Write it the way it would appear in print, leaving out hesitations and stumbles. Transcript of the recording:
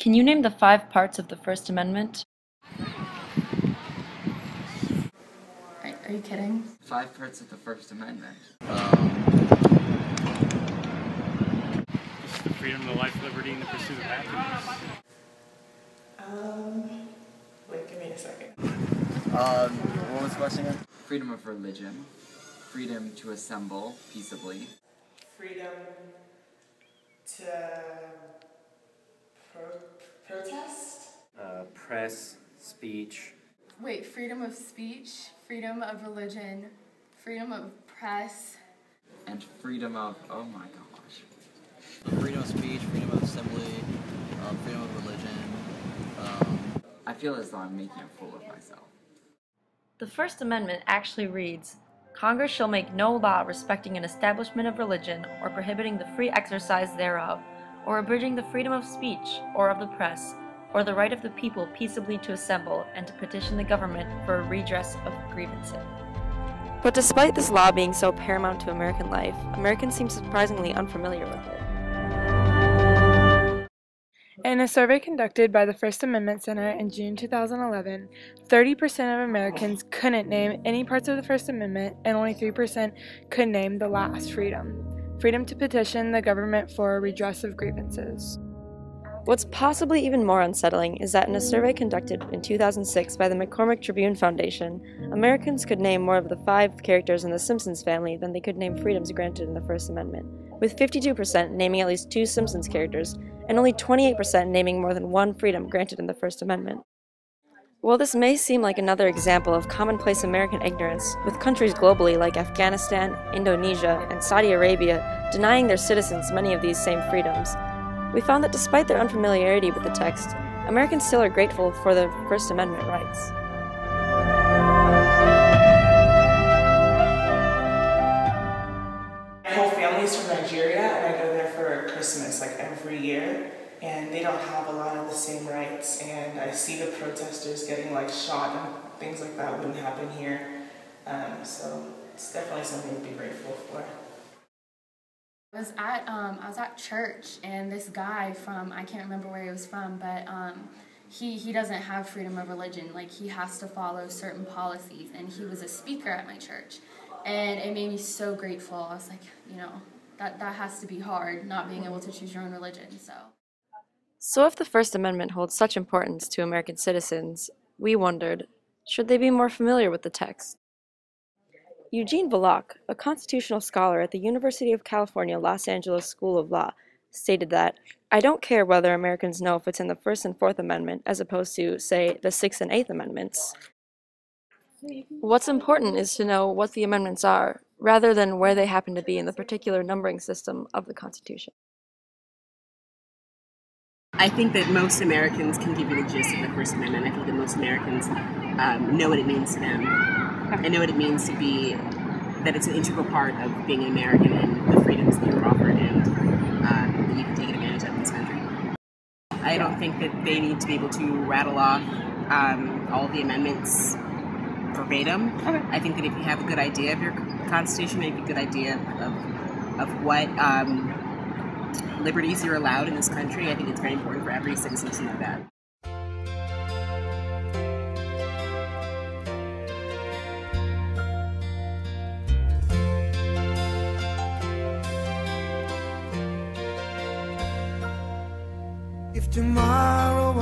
Can you name the 5 parts of the First Amendment? Are you kidding? 5 parts of the First Amendment. Just the freedom of life, liberty, and the pursuit of happiness. Wait, give me a second. What was the question again? Freedom of religion. Freedom to assemble peaceably. Freedom to protest? Press, speech. Wait, freedom of speech, freedom of religion, freedom of press. And freedom of, oh my gosh. Freedom of speech, freedom of assembly, freedom of religion. I feel as though I'm making a fool of myself. The First Amendment actually reads, Congress shall make no law respecting an establishment of religion or prohibiting the free exercise thereof, or abridging the freedom of speech or of the press, or the right of the people peaceably to assemble and to petition the government for a redress of grievances. But despite this law being so paramount to American life, Americans seem surprisingly unfamiliar with it. In a survey conducted by the First Amendment Center in June 2011, 30% of Americans couldn't name any parts of the First Amendment, and only 3% could name the last freedom: freedom to petition the government for a redress of grievances. What's possibly even more unsettling is that in a survey conducted in 2006 by the McCormick Tribune Foundation, Americans could name more of the 5 characters in the Simpsons family than they could name freedoms granted in the First Amendment, with 52% naming at least 2 Simpsons characters, and only 28% naming more than 1 freedom granted in the First Amendment. While this may seem like another example of commonplace American ignorance, with countries globally like Afghanistan, Indonesia, and Saudi Arabia denying their citizens many of these same freedoms, we found that despite their unfamiliarity with the text, Americans still are grateful for the First Amendment rights. My whole family's from Nigeria, and I go there for Christmas like every year, and they don't have a lot of the same rights, and I see the protesters getting like shot and things like that wouldn't happen here, so it's definitely something to be grateful for. I was at church, and this guy from, I can't remember where he was from, but he doesn't have freedom of religion. Like, he has to follow certain policies, and he was a speaker at my church, and it made me so grateful. I was like, you know, that has to be hard, not being able to choose your own religion. So if the First Amendment holds such importance to American citizens, we wondered, should they be more familiar with the text? Eugene Volokh, a constitutional scholar at the University of California, Los Angeles School of Law, stated that, I don't care whether Americans know if it's in the First and Fourth Amendment as opposed to, say, the Sixth and Eighth Amendments. What's important is to know what the amendments are, rather than where they happen to be in the particular numbering system of the Constitution. I think that most Americans can give you the gist of the First Amendment. I think that most Americans know what it means to them. I know what it means to be, that it's an integral part of being an American and the freedoms that you're offered and that you can take advantage of in this country. I don't think that they need to be able to rattle off all of the amendments verbatim. Okay. I think that if you have a good idea of your Constitution, and you have a good idea of what liberties you're allowed in this country, I think it's very important for every citizen to know that. If tomorrow